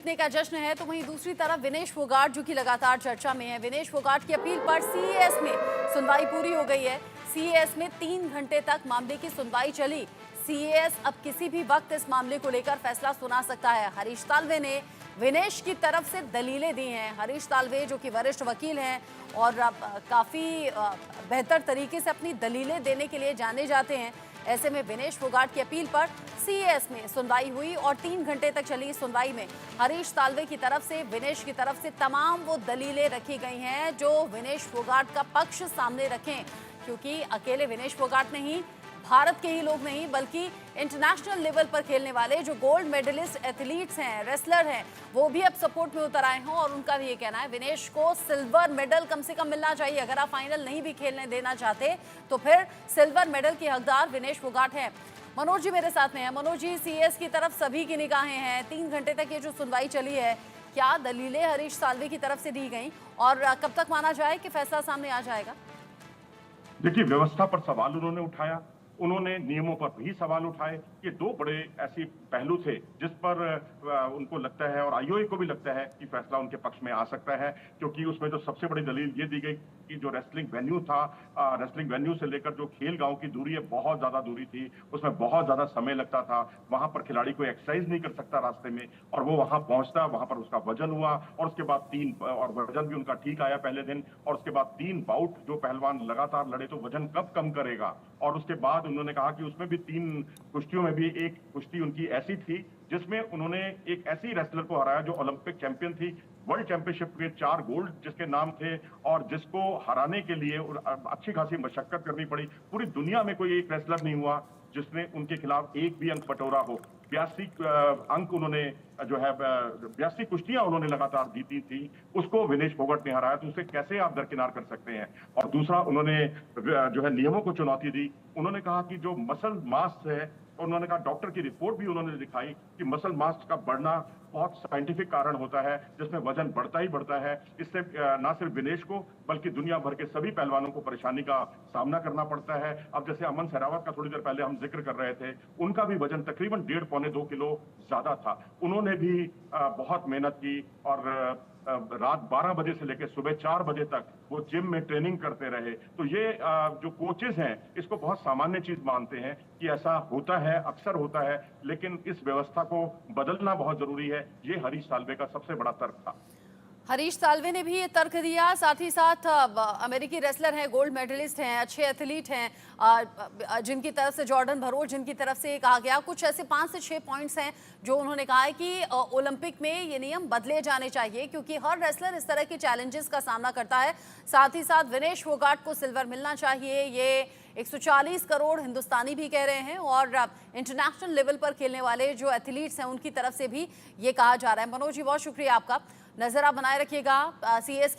जीतने का जश्न है तो वहीं दूसरी तरफ विनेश फोगाट जो कि लगातार चर्चा में है। विनेश फोगाट की अपील पर सीएएस में सुनवाई पूरी हो गई है। सीएएस में 3 घंटे तक मामले की सुनवाई चली। सीएएस अब किसी भी वक्त इस मामले को लेकर फैसला सुना सकता है। हरीश साल्वे ने विनेश की तरफ से दलीलें दी हैं। हरीश साल्वे जो कि वरिष्ठ वकील हैं और काफी बेहतर तरीके से अपनी दलीलें देने के लिए जाने जाते हैं। ऐसे में विनेश फोगाट की अपील पर सीएएस में सुनवाई हुई और 3 घंटे तक चली सुनवाई में हरीश साल्वे की तरफ से, विनेश की तरफ से तमाम वो दलीलें रखी गई हैं जो विनेश फोगाट का पक्ष सामने रखें, क्योंकि अकेले विनेश फोगाट नहीं, भारत के ही लोग नहीं बल्कि इंटरनेशनल लेवल पर खेलने वाले जो गोल्ड मेडलिस्ट एथलीट्स हैं, रेसलर हैं, वो भी अब सपोर्ट में उतर आए हैं और उनका भी ये कहना है विनेश को सिल्वर मेडल कम से कम मिलना चाहिए। अगर आप फाइनल नहीं भी खेलने देना चाहते तो फिर सिल्वर मेडल के हकदार विनेश फोगाट हैं। मनोज जी मेरे साथ में है। मनोज जी, सीएस की तरफ सभी की निगाहें हैं। 3 घंटे तक ये जो सुनवाई चली है, क्या दलीलें हरीश साल्वे की तरफ से दी गई और कब तक माना जाए कि फैसला सामने आ जाएगा? देखिए, व्यवस्था पर सवाल उन्होंने उठाया, उन्होंने नियमों पर भी सवाल उठाए। ये 2 बड़े ऐसे पहलू थे जिस पर उनको लगता है और आईओए को भी लगता है कि फैसला उनके पक्ष में आ सकता है, क्योंकि उसमें जो सबसे बड़ी दलील ये दी गई कि जो रेसलिंग वेन्यू था, रेसलिंग वेन्यू से लेकर जो खेल गांव की दूरी है, बहुत ज्यादा दूरी थी, उसमें बहुत ज्यादा समय लगता था। वहां पर खिलाड़ी कोई एक्सरसाइज नहीं कर सकता रास्ते में, और वो वहां पहुंचता, वहां पर उसका वजन हुआ और उसके बाद 3 और वजन भी उनका ठीक आया पहले दिन, और उसके बाद 3 बाउट जो पहलवान लगातार लड़े तो वजन कब कम करेगा। और उसके बाद उन्होंने कहा कि उसमें भी 3 कुश्तियों में भी एक कुश्ती उनकी ऐसी थी जिसमें उन्होंने एक ऐसी रेसलर को हराया जो ओलंपिक चैंपियन थी, वर्ल्ड चैंपियनशिप के 4 गोल्ड जिसके नाम थे, और जिसको हराने के लिए अच्छी खासी मशक्कत करनी पड़ी। पूरी दुनिया में कोई एक रेसलर नहीं हुआ जिसने उनके खिलाफ एक भी अंक बटोरा हो। 82 अंक उन्होंने जो है 82 कुश्तियां उन्होंने लगातार जीती थी, उसको विनेश फोगाट ने हराया, तो उसे कैसे आप दरकिनार कर सकते हैं। और दूसरा, उन्होंने जो है नियमों को चुनौती दी। उन्होंने कहा कि जो मसल मास है, उन्होंने कहा, डॉक्टर की रिपोर्ट भी उन्होंने दिखाई कि मसल मास का बढ़ना बहुत साइंटिफिक कारण होता है जिसमें वजन बढ़ता ही बढ़ता है। इससे ना सिर्फ विनेश को बल्कि दुनिया भर के सभी पहलवानों को परेशानी का सामना करना पड़ता है। अब जैसे अमन सहरावत का थोड़ी देर पहले हम जिक्र कर रहे थे, उनका भी वजन तकरीबन 1.5 पौने 2 किलो ज्यादा था। उन्होंने भी बहुत मेहनत की और रात 12 बजे से लेकर सुबह 4 बजे तक वो जिम में ट्रेनिंग करते रहे। तो ये जो कोचेस हैं इसको बहुत सामान्य चीज मानते हैं कि ऐसा होता है, अक्सर होता है, लेकिन इस व्यवस्था को बदलना बहुत जरूरी है। ये हरीश साल्वे का सबसे बड़ा तर्क था। हरीश साल्वे ने भी ये तर्क दिया। साथ ही साथ अमेरिकी रेसलर हैं, गोल्ड मेडलिस्ट हैं, अच्छे एथलीट हैं, जिनकी तरफ से जॉर्डन भरोट, जिनकी तरफ से कहा गया कुछ ऐसे 5 से 6 पॉइंट्स हैं जो उन्होंने कहा है कि ओलंपिक में ये नियम बदले जाने चाहिए, क्योंकि हर रेसलर इस तरह के चैलेंजेस का सामना करता है। साथ ही साथ विनेश फोगाट को सिल्वर मिलना चाहिए, ये 140 करोड़ हिंदुस्तानी भी कह रहे हैं और इंटरनेशनल लेवल पर खेलने वाले जो एथलीट्स हैं उनकी तरफ से भी ये कहा जा रहा है। मनोज जी, बहुत शुक्रिया आपका। नजर आप बनाए रखिएगा सीएस